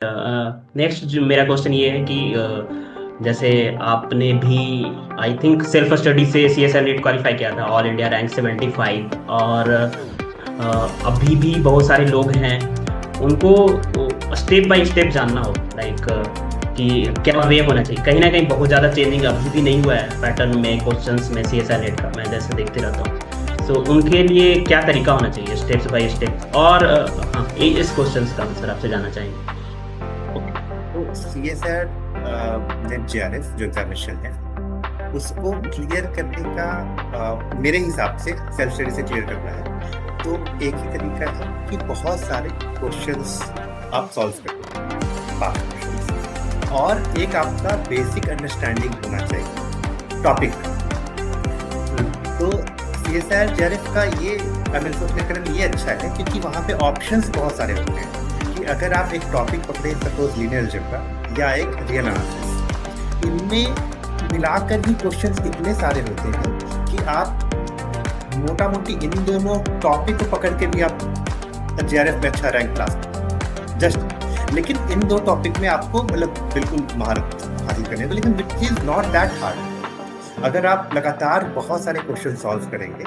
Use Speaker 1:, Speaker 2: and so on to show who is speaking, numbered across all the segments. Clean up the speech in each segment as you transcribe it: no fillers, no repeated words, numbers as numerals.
Speaker 1: Next जो मेरा question ये है कि जैसे आपने भी आई थिंक सेल्फ स्टडी से C S L NEET qualify किया था, ऑल इंडिया रैंक 75, और अभी भी बहुत सारे लोग हैं उनको स्टेप बाय स्टेप जानना हो, लाइक कि क्या वे होना चाहिए। कहीं ना कहीं बहुत ज़्यादा चेंजिंग अभी भी नहीं हुआ है पैटर्न में, क्वेश्चंस में सी एस एल नीट का, मैं जैसे देखते रहता हूँ। सो उनके लिए क्या तरीका होना चाहिए स्टेप्स बाय स्टेप, और हाँ, इस क्वेश्चन का आंसर आपसे जानना चाहेंगे।
Speaker 2: तो C S R NET J R F जो एग्जामिनेशन है उसको क्लियर करने का मेरे हिसाब से सेल्फ स्टडी से क्लियर करना है। तो एक ही तरीका है कि बहुत सारे क्वेश्चंस आप सॉल्व करो, पास्ट क्वेश्चंस, और एक आपका बेसिक अंडरस्टैंडिंग होना चाहिए टॉपिक का। तो C S R J R F का ये क्लियर ये अच्छा है क्योंकि वहाँ पे ऑप्शंस बहुत सारे होते हैं कि अगर आप एक टॉपिक पकड़े, सपोज लीनियर अलजेब्रा या एक रियल एनालिसिस, इनमें मिलाकर ही क्वेश्चंस इतने सारे होते हैं कि आप मोटा मोटी इन दोनों टॉपिक को पकड़ के भी आप जेआरएफ में अच्छा रैंक ला सकते जस्ट। लेकिन इन दो टॉपिक में आपको मतलब बिल्कुल महारत हासिल करनी है, लेकिन which is not that hard. अगर आप लगातार बहुत सारे क्वेश्चन सॉल्व करेंगे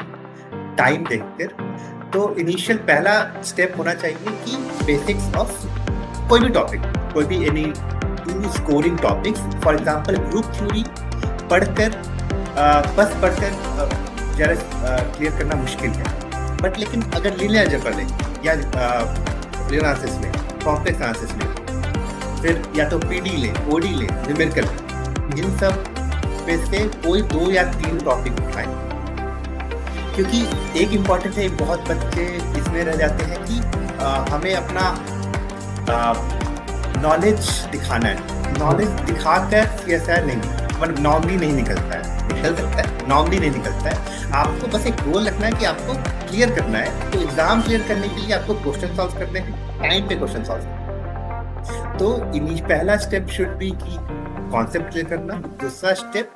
Speaker 2: टाइम देखकर, तो इनिशियल पहला स्टेप होना चाहिए कि बेसिक्स ऑफ कोई भी टॉपिक, कोई भी any two scoring topics, for example group theory पढ़कर बस पढ़कर जरा क्लियर करना मुश्किल है। बट लेकिन अगर लीनियर अलजेब्रा लें या रियल एनालिसिस लें, कॉम्प्लेक्स एनालिसिस लें, फिर या तो पीडी लें, ओडी लें, न्यूमेरिकल, इन सब में से कोई 2 या 3 टॉपिक उठाएं। क्योंकि एक इम्पॉर्टेंट है, बहुत बच्चे इसमें रह जाते हैं कि हमें अपना नॉलेज दिखाना है। नॉलेज दिखाकर सीएसआर नहीं, मतलब नॉर्मली नहीं निकलता है, निकल सकता है, नॉर्मली नहीं निकलता है। आपको बस एक गोल रखना है कि आपको क्लियर करना है। तो एग्जाम क्लियर करने के लिए आपको क्वेश्चन सॉल्व करने हैं, टाइम पे क्वेश्चन सॉल्व करना। तो पहला स्टेप शुड बी कि कॉन्सेप्ट क्लियर करना। दूसरा स्टेप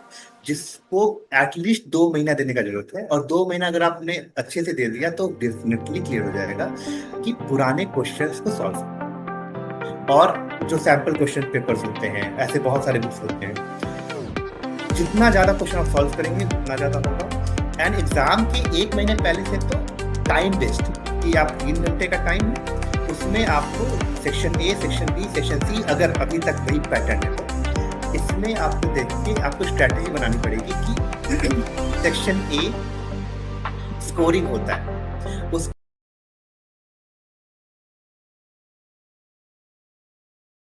Speaker 2: जिसको एटलीस्ट 2 महीना देने का जरूरत है, और 2 महीना अगर आपने अच्छे से दे दिया तो डेफिनेटली क्लियर हो जाएगा कि पुराने क्वेश्चंस को सॉल्व। और जो सैंपल क्वेश्चन पेपर्स होते हैं, ऐसे बहुत सारे बुक्स होते हैं, जितना ज्यादा क्वेश्चन आप सॉल्व करेंगे उतना ज्यादा होगा। एंड एग्जाम के 1 महीने पहले से तो टाइम बेस्ड कि आप 3 घंटे का टाइम, उसमें आपको section A, section B, section C, अगर अभी तक वही पैटर्न है तो इसमें आपको देख के आपको स्ट्रैटेजी बनानी पड़ेगी कि सेक्शन ए स्कोरिंग होता है,